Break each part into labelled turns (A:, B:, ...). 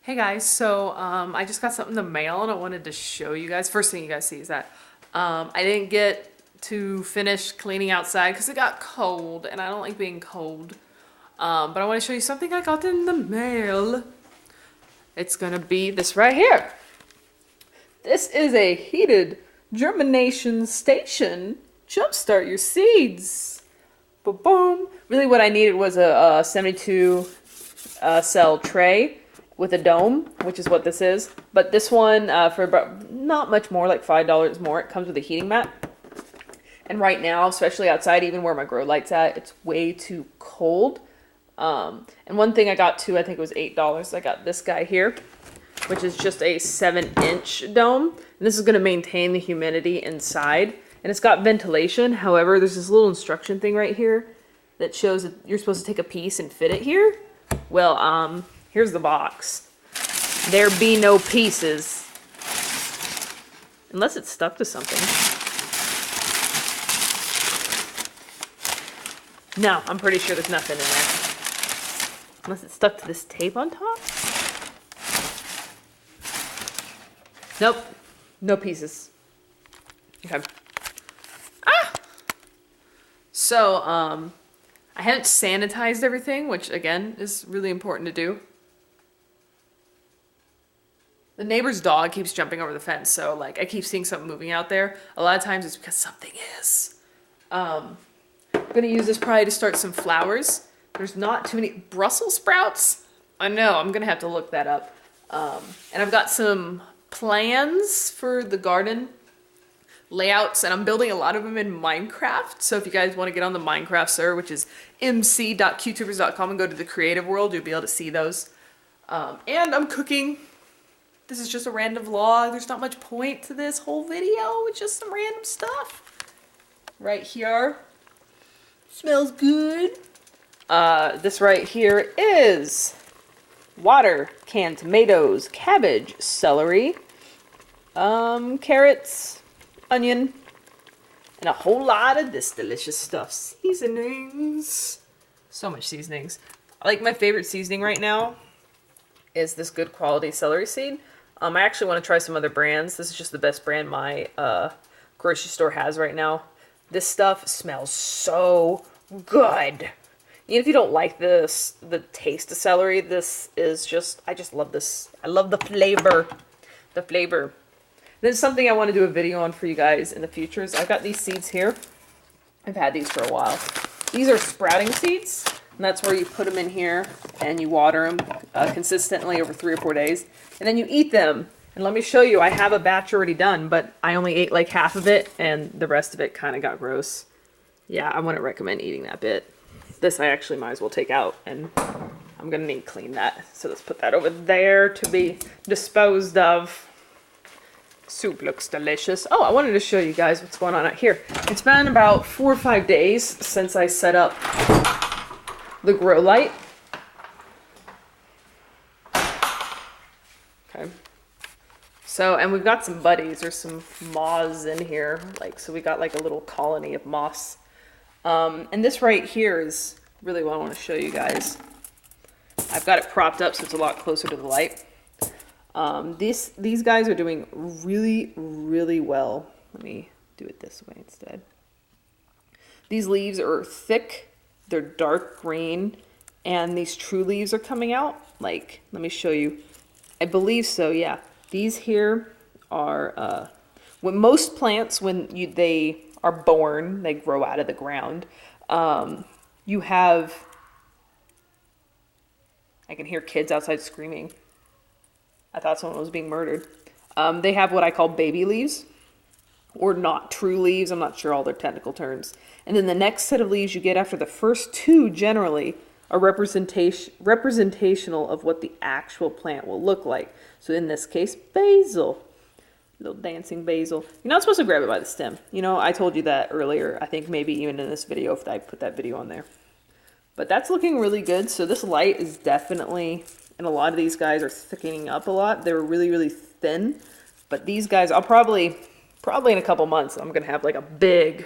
A: Hey guys, so I just got something in the mail and I wanted to show you guys. First thing you guys see is that I didn't get to finish cleaning outside because it got cold and I don't like being cold. But I want to show you something I got in the mail. It's gonna be this right here. This is a heated germination station. Jumpstart your seeds. Boom. Really what I needed was a 72 cell tray with a dome, which is what this is. But this one, for about not much more, like $5 more, it comes with a heating mat. And right now, especially outside, even where my grow light's at, it's way too cold. And one thing I got too, I think it was $8. I got this guy here, which is just a 7-inch dome. And this is going to maintain the humidity inside. And it's got ventilation. However, there's this little instruction thing right here that shows that you're supposed to take a piece and fit it here. Well, here's the box. There be no pieces. Unless it's stuck to something. No, I'm pretty sure there's nothing in there. Unless it's stuck to this tape on top. Nope. No pieces. Okay. So, I haven't sanitized everything, which again is really important to do. The neighbor's dog keeps jumping over the fence, so like I keep seeing something moving out there. A lot of times it's because something is. I'm gonna use this probably to start some flowers. There's not too many Brussels sprouts. I know, I'm gonna have to look that up. And I've got some plans for the garden layouts, and I'm building a lot of them in Minecraft. So if you guys want to get on the Minecraft server, which is mc.qtubers.com, and go to the creative world, you'll be able to see those. And I'm cooking. This is just a random vlog. There's not much point to this whole video. It's just some random stuff. Right here. Smells good. This right here is water, canned tomatoes, cabbage, celery, carrots, onion, and a whole lot of this delicious stuff. Seasonings. So much seasonings. Like my favorite seasoning right now is this good quality celery seed. I actually want to try some other brands. This is just the best brand my grocery store has right now. This stuff smells so good. Even if you don't like this, the taste of celery, this is just, I just love this. I love the flavor. The flavor. This is something I want to do a video on for you guys in the future. Is I've got these seeds here. I've had these for a while. These are sprouting seeds, and that's where you put them in here and you water them consistently over 3 or 4 days, and then you eat them. And let me show you, I have a batch already done, but I only ate like half of it, and the rest of it kind of got gross. Yeah, I wouldn't recommend eating that bit. This I actually might as well take out, and I'm gonna need to clean that. So let's put that over there to be disposed of. Soup looks delicious. Oh, I wanted to show you guys what's going on out here. It's been about 4 or 5 days since I set up the grow light. Okay. So, and we've got some buddies. There's some moths in here. Like, so we got like a little colony of moths. And this right here is really what I want to show you guys. I've got it propped up so it's a lot closer to the light. These guys are doing really, really well. Let me do it this way instead. These leaves are thick, they're dark green, and these true leaves are coming out. Like, let me show you. I believe so, yeah. These here are, when most plants, they are born, they grow out of the ground. You have, I can hear kids outside screaming. I thought someone was being murdered. They have what I call baby leaves, or not true leaves. I'm not sure all their technical terms. And then the next set of leaves you get after the first 2 generally are representational of what the actual plant will look like. So in this case, basil. Little dancing basil. You're not supposed to grab it by the stem. You know, I told you that earlier. I think maybe even in this video if I put that video on there. But that's looking really good. So this light is definitely... And a lot of these guys are thickening up a lot. They're really, really thin. But these guys, I'll probably in a couple months, I'm going to have like a big,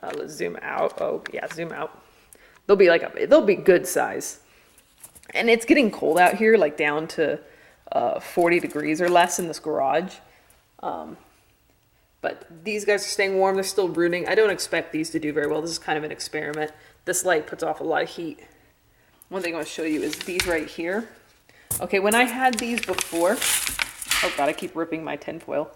A: let's zoom out. Oh, yeah, zoom out. They'll be good size. And it's getting cold out here, like down to 40 degrees or less in this garage. But these guys are staying warm. They're still rooting. I don't expect these to do very well. This is kind of an experiment. This light puts off a lot of heat. One thing I want to show you is these right here. Okay, when I had these before, oh God, I keep ripping my tinfoil.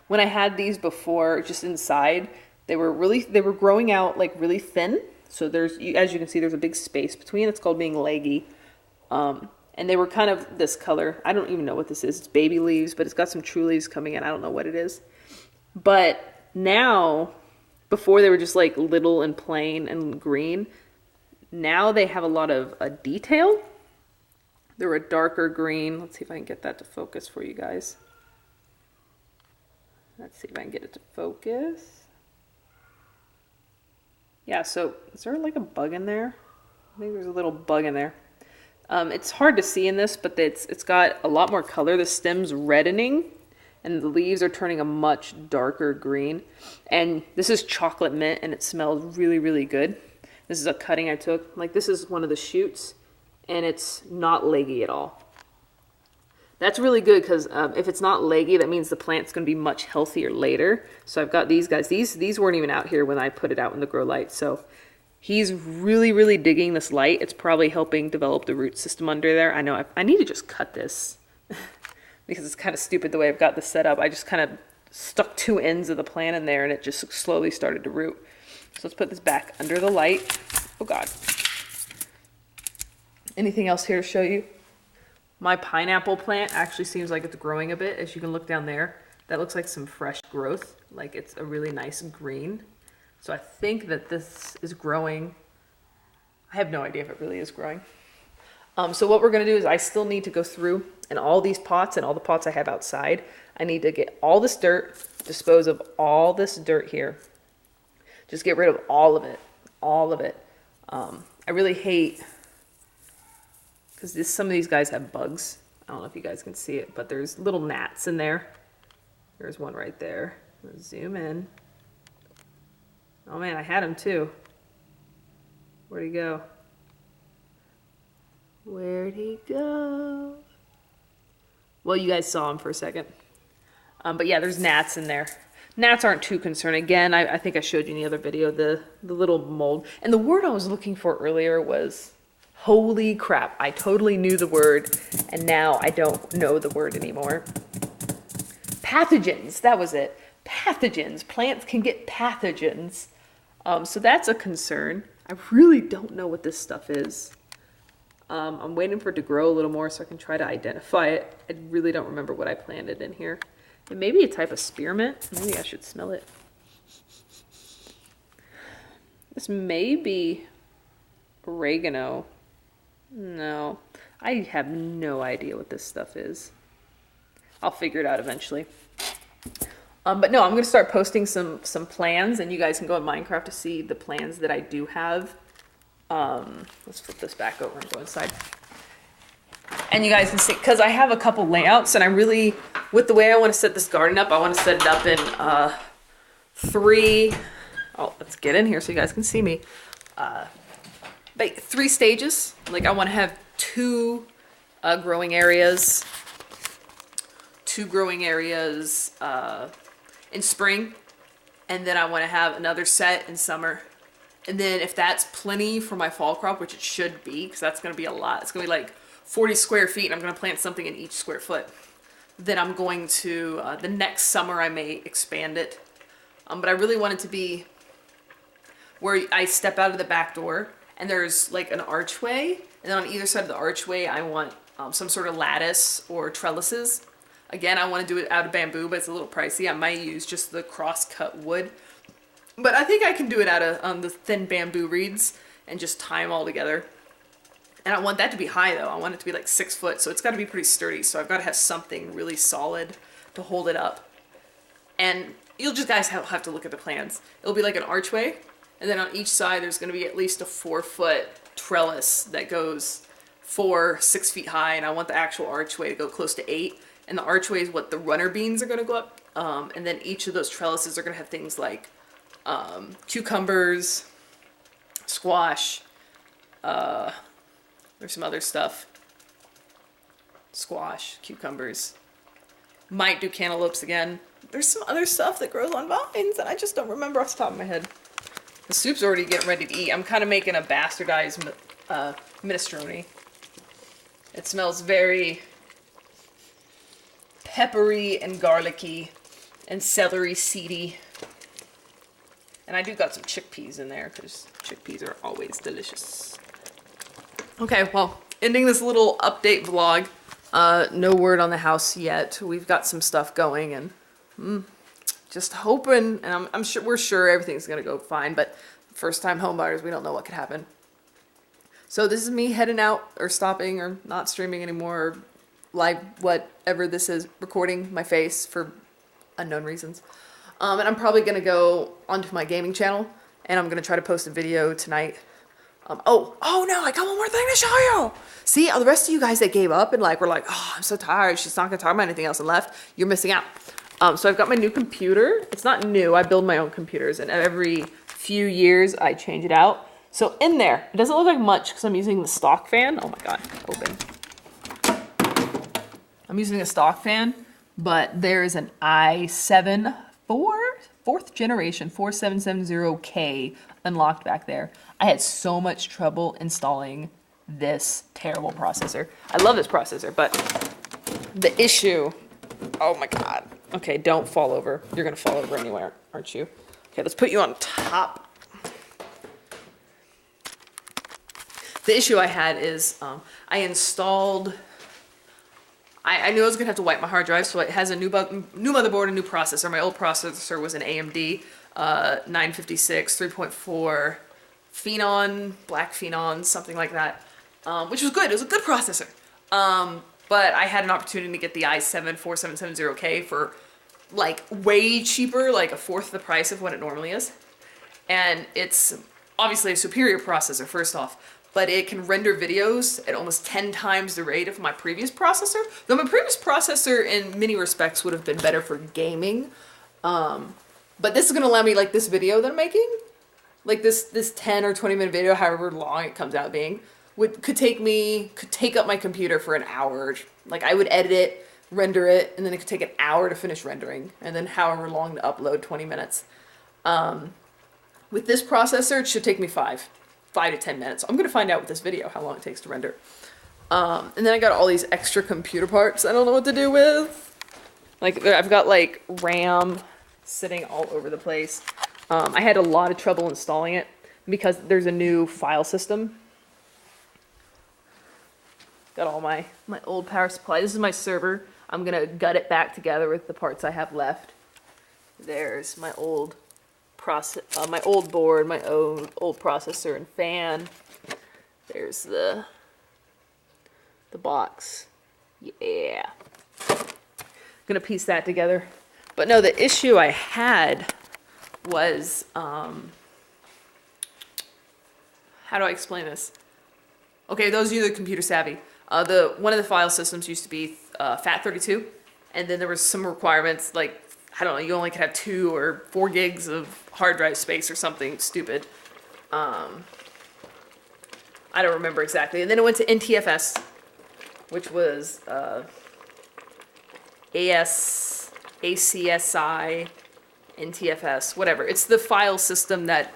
A: When I had these before, just inside, they were growing out like really thin. So there's, as you can see, there's a big space between. It's called being leggy. And they were kind of this color. I don't even know what this is. It's baby leaves, but it's got some true leaves coming in. I don't know what it is. But now, before they were just like little and plain and green. Now they have a lot of detail. They're a darker green. Let's see if I can get that to focus for you guys. Let's see if I can get it to focus. Yeah, so is there like a bug in there? I think there's a little bug in there. It's hard to see in this, but it's got a lot more color. The stem's reddening, and the leaves are turning a much darker green. And this is chocolate mint, and it smells really, really good. This is a cutting I took. Like, this is one of the shoots, and it's not leggy at all. That's really good because if it's not leggy, that means the plant's going to be much healthier later. So I've got these guys. These weren't even out here when I put it out in the grow light. So he's really, really digging this light. It's probably helping develop the root system under there. I know I need to just cut this because it's kind of stupid the way I've got this set up. I just kind of stuck two ends of the plant in there and it just slowly started to root. So let's put this back under the light. Oh God. Anything else here to show you? My pineapple plant actually seems like it's growing a bit. As you can look down there, that looks like some fresh growth. Like it's a really nice green. So I think that this is growing. I have no idea if it really is growing. So what we're gonna do is I still need to go through and all these pots and all the pots I have outside. I need to get all this dirt, dispose of all this dirt here. Just get rid of all of it, all of it. I really hate, because some of these guys have bugs. I don't know if you guys can see it, but there's little gnats in there. There's one right there. Let's zoom in. Oh man, I had him too. Where'd he go? Where'd he go? Well, you guys saw him for a second. But yeah, there's gnats in there. Gnats aren't too concerning. Again, I think I showed you in the other video, the little mold. And the word I was looking for earlier was, holy crap, I totally knew the word, and now I don't know the word anymore. Pathogens, that was it. Pathogens. Plants can get pathogens. So that's a concern. I really don't know what this stuff is. I'm waiting for it to grow a little more so I can try to identify it. I really don't remember what I planted in here. It may be a type of spearmint. Maybe I should smell it. This may be oregano. No, I have no idea what this stuff is. I'll figure it out eventually. But no, I'm going to start posting some plans, and you guys can go on Minecraft to see the plans that I do have. Let's flip this back over and go inside. And you guys can see, because I have a couple layouts, and I really, with the way I want to set this garden up, I want to set it up in let's get in here so you guys can see me. Like 3 stages. Like I want to have 2 growing areas. 2 growing areas in spring. And then I want to have another set in summer. And then if that's plenty for my fall crop, which it should be, because that's going to be a lot. It's going to be like 40 square feet, and I'm going to plant something in each square foot. Then I'm going to, the next summer I may expand it. But I really want it to be where I step out of the back door and there's like an archway, and then on either side of the archway I want some sort of lattice or trellises. Again, I want to do it out of bamboo, but it's a little pricey. I might use just the cross-cut wood, but I think I can do it out of the thin bamboo reeds and just tie them all together. And I want that to be high though. I want it to be like 6 foot, so it's got to be pretty sturdy. So I've got to have something really solid to hold it up. And you'll just guys have to look at the plans. It'll be like an archway, and then on each side there's going to be at least a 4-foot trellis that goes 6 feet high, and I want the actual archway to go close to 8. And the archway is what the runner beans are going to go up. And then each of those trellises are going to have things like cucumbers, squash, there's some other stuff. squash, cucumbers. Might do cantaloupes again. There's some other stuff that grows on vines that I just don't remember off the top of my head. The soup's already getting ready to eat. I'm kind of making a bastardized minestrone. It smells very peppery and garlicky and celery seedy. And I do got some chickpeas in there because chickpeas are always delicious. Okay, well, ending this little update vlog. No word on the house yet. We've got some stuff going and just hoping, and we're sure everything's gonna go fine, but first time home buyers, we don't know what could happen. So this is me heading out or stopping or not streaming anymore or live whatever this is, recording my face for unknown reasons. And I'm probably gonna go onto my gaming channel and I'm gonna try to post a video tonight. Oh no, I got one more thing to show you. See, all the rest of you guys that gave up and like were like, oh, I'm so tired, she's not gonna talk about anything else and left, you're missing out. So I've got my new computer. It's not new, I build my own computers and every few years I change it out. So in there, it doesn't look like much because I'm using the stock fan. Oh my God, open. I'm using a stock fan, but there's an i7 fourth generation 4770K unlocked back there. I had so much trouble installing this terrible processor. I love this processor, but the issue, oh my God. Okay, don't fall over. You're gonna fall over anywhere, aren't you? Okay, let's put you on top. The issue I had is I installed, I knew I was gonna have to wipe my hard drive, so it has a new motherboard, a new processor. My old processor was an AMD 956 3.4 Phenon, black Phenon, something like that, which was good. It was a good processor. But I had an opportunity to get the i7 4770K for like way cheaper, like a fourth the price of what it normally is. And it's obviously a superior processor, first off, but it can render videos at almost 10 times the rate of my previous processor. Though my previous processor in many respects would have been better for gaming. But this is gonna allow me, like this video that I'm making, like this 10 or 20 minute video, however long it comes out being, could take up my computer for an hour. Like I would edit it, render it, and then it could take an hour to finish rendering, and then however long to upload, 20 minutes. With this processor, it should take me 5 to 10 minutes. I'm gonna find out with this video how long it takes to render. And then I got all these extra computer parts I don't know what to do with. Like I've got like RAM sitting all over the place. I had a lot of trouble installing it because there's a new file system. Got all my old power supply. This is my server. I'm gonna gut it back together with the parts I have left. There's my old my old board, my old processor and fan. There's the box. Yeah. Gonna piece that together. But no, the issue I had was, how do I explain this? Okay, those of you that are computer savvy, one of the file systems used to be FAT32, and then there was some requirements like, I don't know, you only could have 2 or 4 gigs of hard drive space or something stupid. I don't remember exactly. And then it went to NTFS, which was ACSI, NTFS, whatever. It's the file system that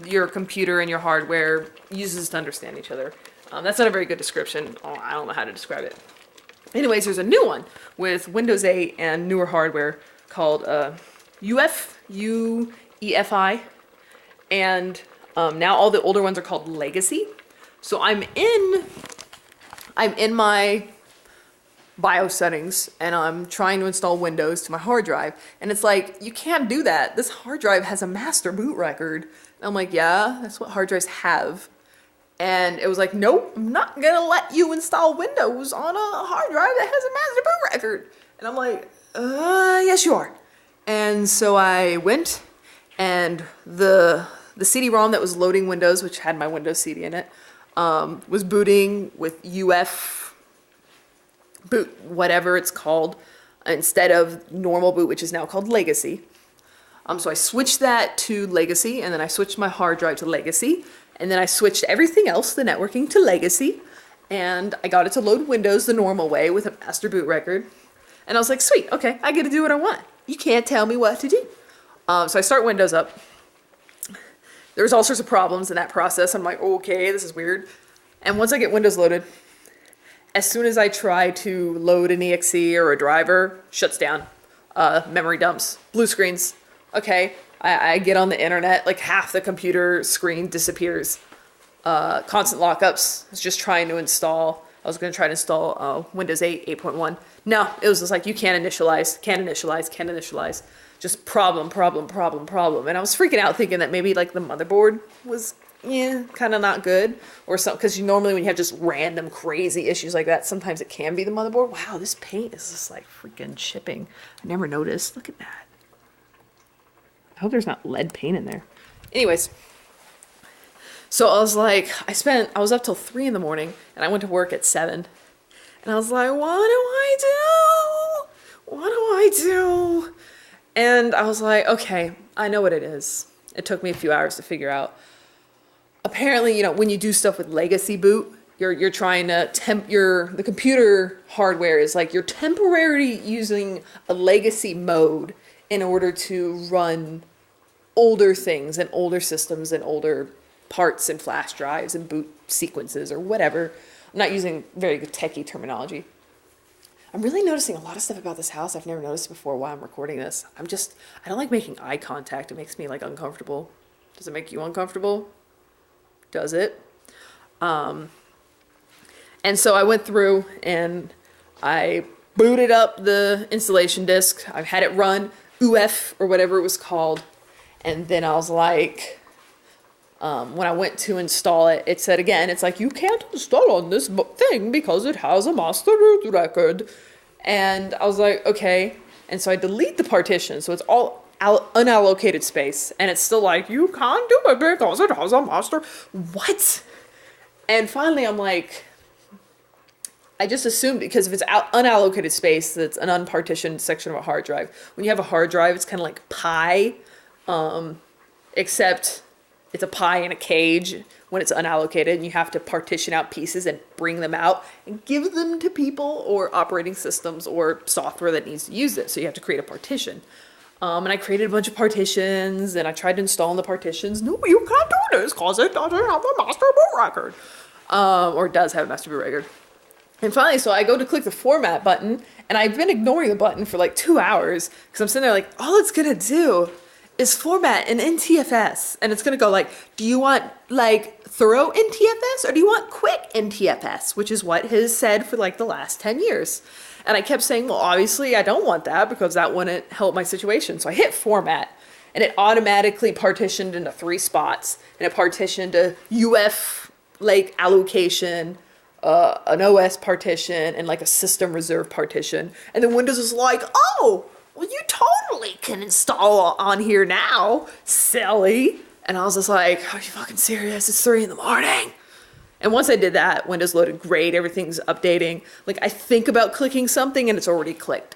A: your computer and your hardware uses to understand each other. That's not a very good description. Oh, I don't know how to describe it. Anyways, there's a new one with Windows 8 and newer hardware called UEFI, and now all the older ones are called Legacy. So I'm in my BIOS settings and I'm trying to install Windows to my hard drive, and it's like, you can't do that. This hard drive has a master boot record. And I'm like, yeah, that's what hard drives have. And it was like, nope, I'm not gonna let you install Windows on a hard drive that has a master boot record. And I'm like, yes you are. And so I went, and the CD-ROM that was loading Windows, which had my Windows CD in it, was booting with UF boot, whatever it's called, instead of normal boot, which is now called Legacy. So I switched that to Legacy, and then I switched my hard drive to Legacy, and then I switched everything else, the networking, to Legacy, And I got it to load Windows the normal way with a master boot record. And I was like, sweet, okay, I get to do what I want. You can't tell me what to do. So I start Windows up. There's all sorts of problems in that process. I'm like, okay, this is weird. And once I get Windows loaded, as soon as I try to load an exe or a driver, shuts down. Memory dumps, blue screens. Okay, I get on the internet, like half the computer screen disappears. Constant lockups. I was just trying to install. I was going to try to install Windows 8, 8.1. No, it was just like, you can't initialize, can't initialize, can't initialize. Just problem. And I was freaking out thinking that maybe like the motherboard was, kind of not good or something. Because normally when you have just random crazy issues like that, sometimes it can be the motherboard. Wow, this paint is just like freaking chipping. I never noticed. Look at that. I hope there's not lead paint in there. Anyways. So I was like, I was up till 3 in the morning and I went to work at 7. And I was like, what do I do? What do I do? And I was like, okay, I know what it is. It took me a few hours to figure out. Apparently, when you do stuff with legacy boot, you're trying to the computer hardware is like you're temporarily using a legacy mode in order to run older things and older systems and older parts and flash drives and boot sequences or whatever. I'm not using very good techie terminology. I'm really noticing a lot of stuff about this house I've never noticed before while I'm recording this. I don't like making eye contact. It makes me like uncomfortable. Does it make you uncomfortable? Does it? And so I went through and I booted up the installation disk. I had it run UF or whatever it was called. And then I was like, when I went to install it, it said again, it's like, you can't install on this thing because it has a master root record. And I was like, okay. And so I delete the partition. So it's all unallocated space. And it's still like, you can't do it because it has a master. What? And finally I'm like, I just assumed because if it's unallocated space, that's an unpartitioned section of a hard drive. When you have a hard drive, it's kind of like pie, except it's a pie in a cage when it's unallocated, and you have to partition out pieces and bring them out and give them to people or operating systems or software that needs to use it. So you have to create a partition. And I created a bunch of partitions and I tried to install the partitions. No, you can't do this because it doesn't have a master boot record. Or it does have a master boot record. And finally, so I go to click the format button and I've been ignoring the button for like 2 hours because I'm sitting there like, all it's going to do is format an NTFS. And it's going to go like, do you want like thorough NTFS or do you want quick NTFS? Which is what has said for like the last 10 years. And I kept saying, well, obviously I don't want that because that wouldn't help my situation. So I hit format and it automatically partitioned into 3 spots. And it partitioned to UF like allocation, an OS partition, and like a system reserve partition. And then Windows was like, oh, well, you totally can install on here now, silly. And I was just like, are you fucking serious? It's 3 in the morning. And once I did that, Windows loaded great. Everything's updating. Like I think about clicking something and it's already clicked.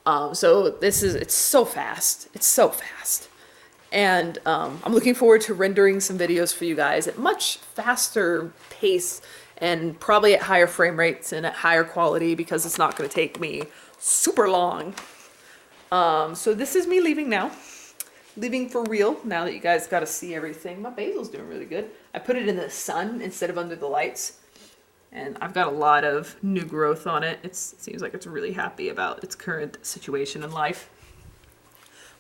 A: So it's so fast. It's so fast. And I'm looking forward to rendering some videos for you guys at much faster pace and probably at higher frame rates and at higher quality because it's not going to take me super long. So this is me leaving now. Leaving for real now that you guys got to see everything. My basil's doing really good. I put it in the sun instead of under the lights. And I've got a lot of new growth on it. It seems like it's really happy about its current situation in life.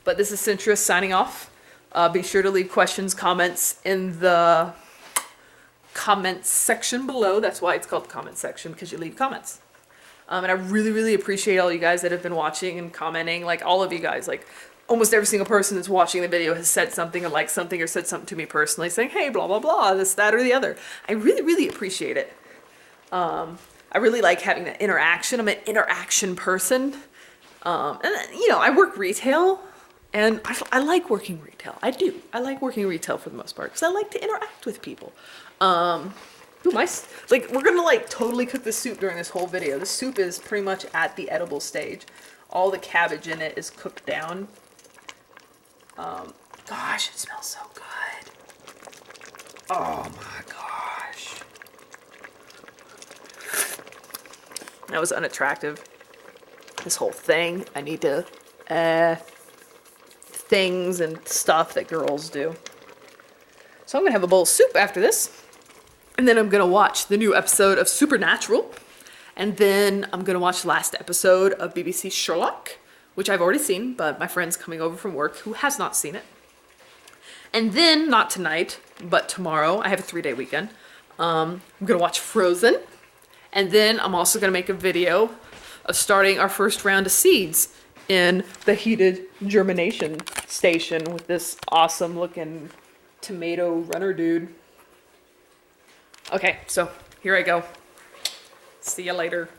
A: But this is Cintra signing off. Be sure to leave questions, comments in the comments section below. That's why it's called the comment section, because you leave comments. And I really, really appreciate all you guys that have been watching and commenting. Like all of you guys, like almost every single person that's watching the video has said something or liked something or said something to me personally saying, hey, blah, blah, blah, this, that, or the other. I really, really appreciate it. I really like having that interaction. I'm an interaction person. And you know, I work retail and I like working retail. I do. I like working retail for the most part because I like to interact with people. We're gonna like totally cook the soup during this whole video. The soup is pretty much at the edible stage. All the cabbage in it is cooked down. Gosh, it smells so good. Oh my gosh. That was unattractive. This whole thing. I need to, things and stuff that girls do. So I'm gonna have a bowl of soup after this. And then I'm gonna watch the new episode of Supernatural. And then I'm gonna watch the last episode of BBC Sherlock, which I've already seen, but my friend's coming over from work who has not seen it. And then, not tonight, but tomorrow, I have a 3-day weekend. I'm gonna watch Frozen. And then I'm also gonna make a video of starting our first round of seeds in the heated germination station with this awesome looking tomato runner dude. Okay, so here I go. See you later.